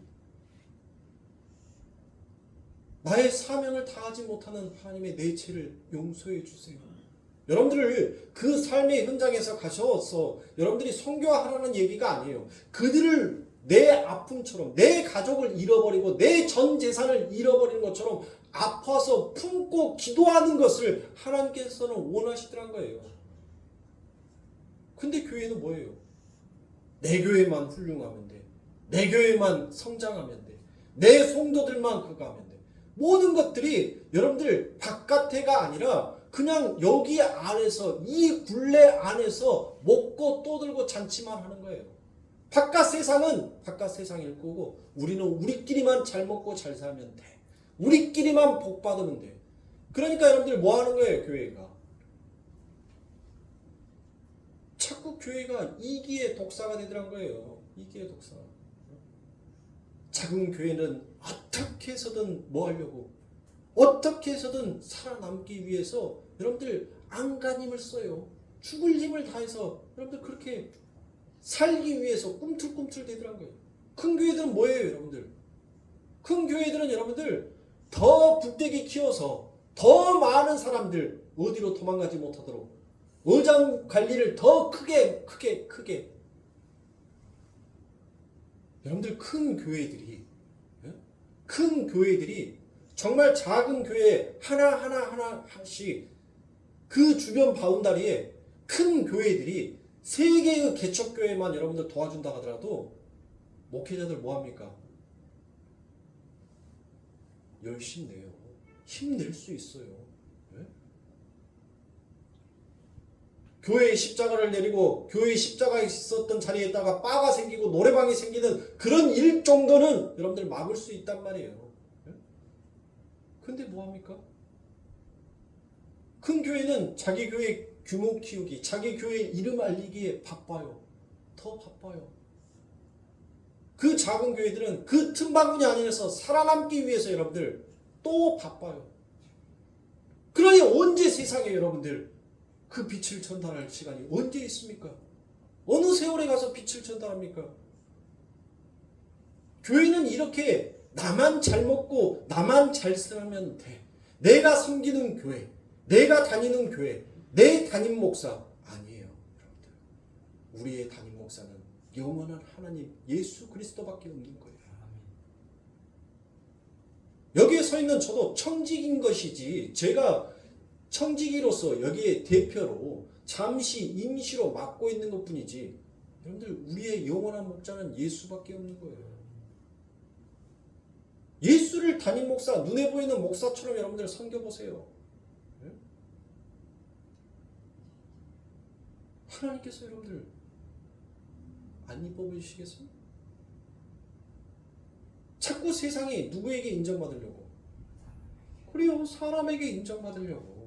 나의 사명을 다하지 못하는 하나님의 내 죄를 용서해 주세요. 여러분들을 그 삶의 현장에서 가셔서 여러분들이 선교하라는 얘기가 아니에요. 그들을 내 아픔처럼, 내 가족을 잃어버리고 내 전 재산을 잃어버리는 것처럼 아파서 품고 기도하는 것을 하나님께서는 원하시더란 거예요. 근데 교회는 뭐예요? 내 교회만 훌륭하면 돼. 내 교회만 성장하면 돼. 내 성도들만 그거 하면 돼. 모든 것들이 여러분들 바깥에가 아니라 그냥 여기 안에서, 이 굴레 안에서 먹고 떠들고 잔치만 하는 거예요. 바깥 세상은 바깥 세상일 거고 우리는 우리끼리만 잘 먹고 잘 살면 돼. 우리끼리만 복 받으면 돼. 그러니까 여러분들 뭐 하는 거예요, 교회가? 자꾸 교회가 이기의 독사가 되더란 거예요. 이기의 독사. 작은 교회는 어떻게 해서든 뭐 하려고, 어떻게 해서든 살아남기 위해서 여러분들 안간힘을 써요. 죽을 힘을 다해서 여러분들 그렇게 살기 위해서 꿈틀꿈틀 대더란 거예요. 큰 교회들은 뭐예요, 여러분들? 큰 교회들은 여러분들 더 북대기 키워서 더 많은 사람들 어디로 도망가지 못하도록 의장 관리를 더 크게 여러분들 큰 교회들이 정말 작은 교회 하나씩 그 주변 바운다리에 큰 교회들이 3개의 개척교회만 여러분들 도와준다 하더라도 목회자들 뭐합니까? 열심히 내요. 힘낼 수 있어요. 네? 교회의 십자가를 내리고 교회의 십자가에 있었던 자리에다가 바가 생기고 노래방이 생기는 그런 일 정도는 여러분들 막을 수 있단 말이에요. 네? 근데 뭐합니까? 큰 교회는 자기 교회 규모 키우기, 자기 교회 이름 알리기에 바빠요. 더 바빠요. 그 작은 교회들은 그 틈바구니 안에서 살아남기 위해서 여러분들 또 바빠요. 그러니 언제 세상에 여러분들 그 빛을 전달할 시간이 언제 있습니까? 어느 세월에 가서 빛을 전달합니까? 교회는 이렇게 나만 잘 먹고 나만 잘 살면 돼. 내가 섬기는 교회, 내가 다니는 교회, 내 담임 목사 아니에요. 여러분들. 우리의 담임 목사는 영원한 하나님 예수 그리스도밖에 없는 거예요. 여기에 서 있는 저도 청직인 것이지, 제가 청지기로서 여기에 대표로 잠시 임시로 맡고 있는 것뿐이지, 여러분들 우리의 영원한 목자는 예수밖에 없는 거예요. 예수를 담임 목사, 눈에 보이는 목사처럼 여러분들 섬겨보세요. 네? 하나님께서 여러분들 안 이뻐 보이시겠어요? 자꾸 세상이 누구에게 인정받으려고, 그래요, 사람에게 인정받으려고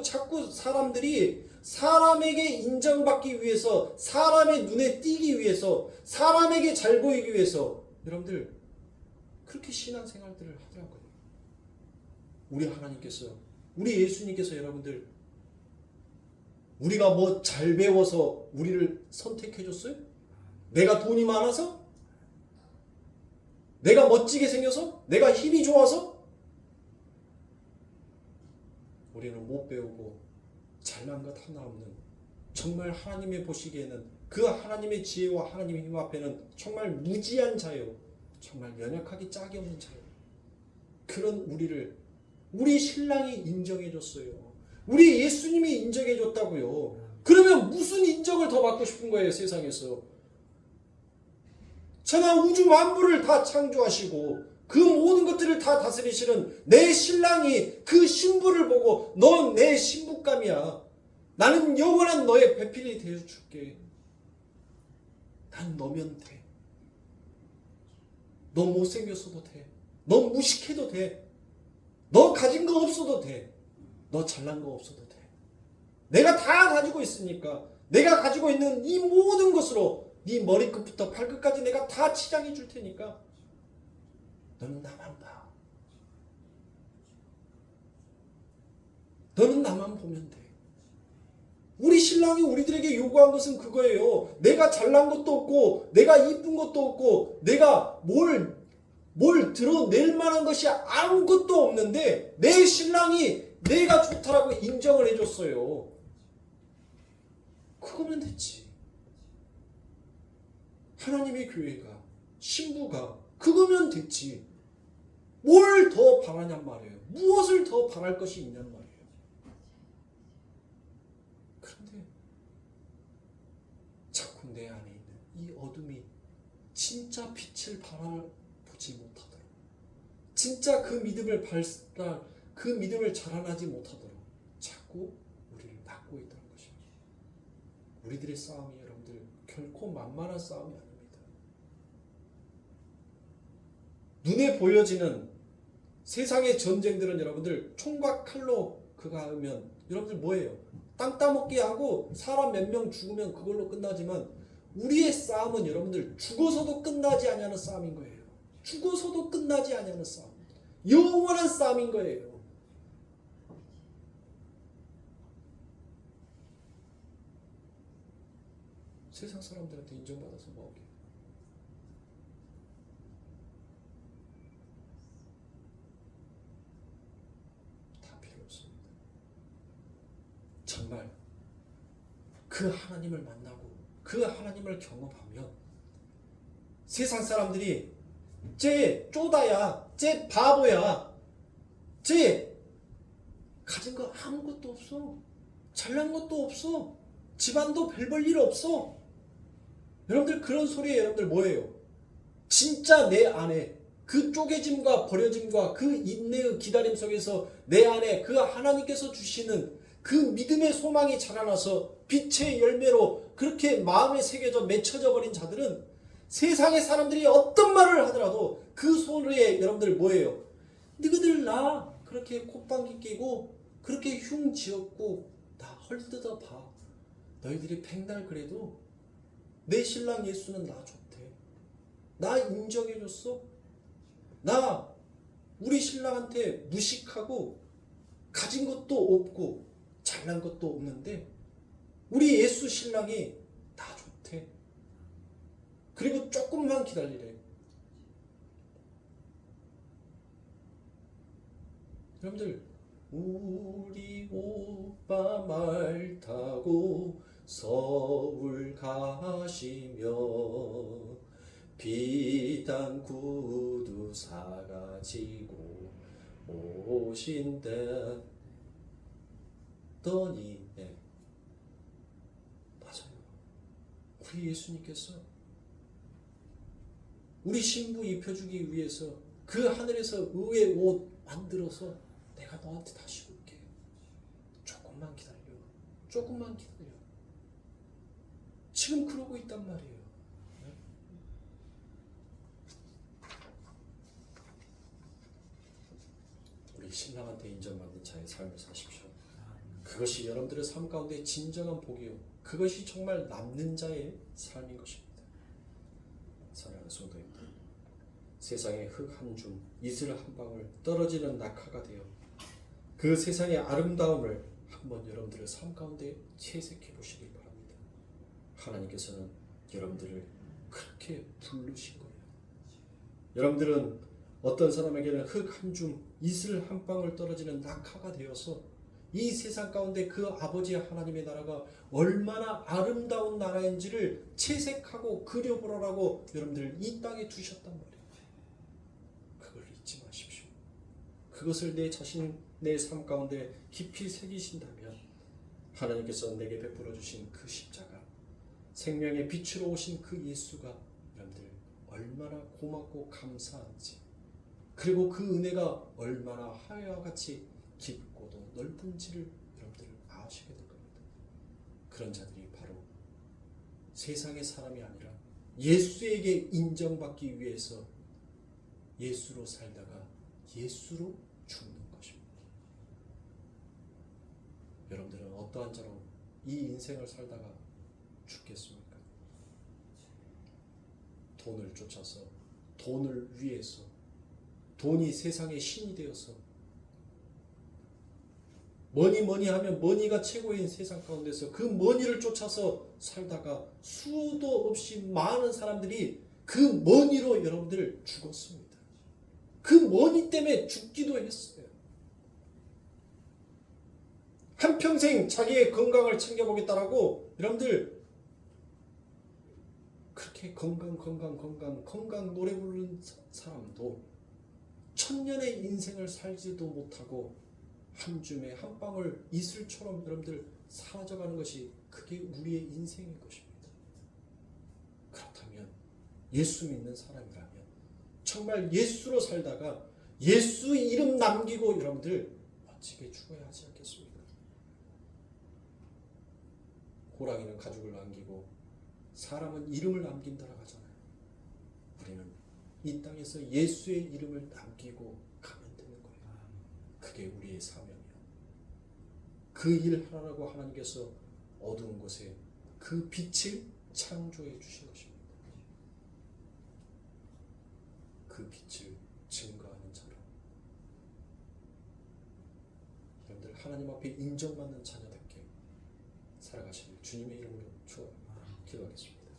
자꾸 사람들이 사람에게 인정받기 위해서, 사람의 눈에 띄기 위해서, 사람에게 잘 보이기 위해서 여러분들 그렇게 신앙생활들을 하더라고요. 우리 하나님께서, 우리 예수님께서 여러분들 우리가 뭐 잘 배워서 우리를 선택해 줬어요? 내가 돈이 많아서? 내가 멋지게 생겨서? 내가 힘이 좋아서? 우리는 우리는 못 배우고 잘난 것 하나 없는, 정말 하나님이 보시기에는 그 하나님의 지혜와 하나님의 힘 앞에는 정말 무지한 자요, 정말 연약하기 짝이 없는 자요. 그런 우리를 우리 신랑이 인정해줬어요. 우리 예수님이 인정해줬다고요. 그러면 무슨 인정을 더 받고 싶은 거예요, 세상에서? 천하 우주 만물을 다 창조하시고 그 모든 것들을 다 다스리시는 내 신랑이 그 신부를 보고 넌 내 신부감이야, 나는 영원한 너의 배필이 되어줄게, 난 너면 돼, 너 못생겼어도 돼, 너 무식해도 돼, 너 가진 거 없어도 돼, 너 잘난 거 없어도 돼, 내가 다 가지고 있으니까 내가 가지고 있는 이 모든 것으로 네 머리끝부터 발끝까지 내가 다 치장해 줄 테니까 너는 나만 봐, 너는 나만 보면 돼. 우리 신랑이 우리들에게 요구한 것은 그거예요. 내가 잘난 것도 없고 내가 이쁜 것도 없고 내가 뭘 드러낼 만한 것이 아무것도 없는데 내 신랑이 내가 좋다라고 인정을 해줬어요. 그거면 됐지. 하나님의 교회가, 신부가 그거면 됐지. 뭘 더 바라냔 말이에요. 무엇을 더 바랄 것이 있냔 말이에요. 그런데 자꾸 내 안에 있는 이 어둠이 진짜 빛을 바라보지 못하도록, 진짜 그 믿음을 그 믿음을 자라나지 못하도록 자꾸 우리를 막고 있다는 것입니다. 우리들의 싸움이 여러분들 결코 만만한 싸움이 아닙니다. 눈에 보여지는 세상의 전쟁들은 여러분들 총과 칼로 그가 하면 여러분들 뭐예요? 땅 따먹기 하고 사람 몇 명 죽으면 그걸로 끝나지만 우리의 싸움은 여러분들 죽어서도 끝나지 아니하는 싸움인 거예요. 죽어서도 끝나지 아니하는 싸움, 영원한 싸움인 거예요. 세상 사람들한테 인정받아서 뭐하게? 다 필요 없습니다. 정말 그 하나님을 만나고 그 하나님을 경험하면 세상 사람들이 쟤 쪼다야, 쟤 바보야, 쟤 가진 거 아무것도 없어, 잘난 것도 없어, 집안도 별 볼 일 없어. 여러분들 그런 소리에 여러분들 뭐예요? 진짜 내 안에 그 쪼개짐과 버려짐과 그 인내의 기다림 속에서 내 안에 그 하나님께서 주시는 그 믿음의 소망이 자라나서 빛의 열매로 그렇게 마음에 새겨져 맺혀져 버린 자들은 세상의 사람들이 어떤 말을 하더라도 그 소리에 여러분들 뭐예요? 너희들 나 그렇게 콧방귀 끼고 그렇게 흉 지었고 나 헐뜯어 봐. 너희들이 백날 그래도 내 신랑 예수는 나 좋대. 나 인정해줬어. 나 우리 신랑한테 무식하고 가진 것도 없고 잘난 것도 없는데 우리 예수 신랑이 나 좋대. 그리고 조금만 기다리래. 여러분들 우리 오빠 말 타고 서울 가시며 비단 구두 사가지고 오신다더니 네. 맞아요. 우리 예수님께서 우리 신부 입혀주기 위해서 그 하늘에서 의의 옷 만들어서 내가 너한테 다시 올게. 조금만 기다려. 조금만 기다려. 지금 그러고 있단 말이에요. 네? 우리 신랑한테 인정받는 자의 삶을 사십시오. 그것이 여러분들의 삶 가운데 진정한 복이요. 그것이 정말 남는 자의 삶인 것입니다. 사랑하는 성도님들, 세상의 흙 한 줌, 이슬 한 방울, 떨어지는 낙하가 되어 그 세상의 아름다움을 한번 여러분들의 삶 가운데 채색해 보시길 바랍니다. 하나님께서는 여러분들을 그렇게 부르신 거예요. 여러분들은 어떤 사람에게는 흙 한 줌, 이슬 한 방울 떨어지는 낙하가 되어서 이 세상 가운데 그 아버지 하나님의 나라가 얼마나 아름다운 나라인지를 채색하고 그려보라고 여러분들 이 땅에 두셨단 말이에요. 그걸 잊지 마십시오. 그것을 내 자신, 내 삶 가운데 깊이 새기신다면 하나님께서 내게 베풀어 주신 그 십자가, 생명의 빛으로 오신 그 예수가 여러분들 얼마나 고맙고 감사한지, 그리고 그 은혜가 얼마나 하늘과 같이 깊고도 넓은지를 여러분들 아시게 될 겁니다. 그런 자들이 바로 세상의 사람이 아니라 예수에게 인정받기 위해서 예수로 살다가 예수로 죽는 것입니다. 여러분들은 어떠한 자로 이 인생을 살다가 죽겠습니까? 돈을 쫓아서, 돈을 위해서, 돈이 세상의 신이 되어서, 머니 하면 머니가 최고인 세상 가운데서 그 머니를 쫓아서 살다가 수도 없이 많은 사람들이 그 머니로 여러분들 죽었습니다. 그 머니 때문에 죽기도 했어요. 한평생 자기의 건강을 챙겨보겠다라고 여러분들 그렇게 건강 노래 부르는 사람도 천년의 인생을 살지도 못하고 한 줌의 한 방울 이슬처럼 여러분들 사라져가는 것이 그게 우리의 인생인 것입니다. 그렇다면 예수 믿는 사람이라면 정말 예수로 살다가 예수 이름 남기고 여러분들 멋지게 죽어야 하지 않겠습니까? 호랑이는 가죽을 남기고 사람은 이름을 남긴다라고 하잖아요. 우리는 이 땅에서 예수의 이름을 남기고 가면 되는 거예요. 그게 우리의 사명이야. 그 일 하라고 하나님께서 어두운 곳에 그 빛을 창조해 주신 것입니다. 그 빛을 증거하는 자로 여러분들 하나님 앞에 인정받는 자녀답게 살아가시길 주님의 이름으로 축원합니다. 기도하겠습니다.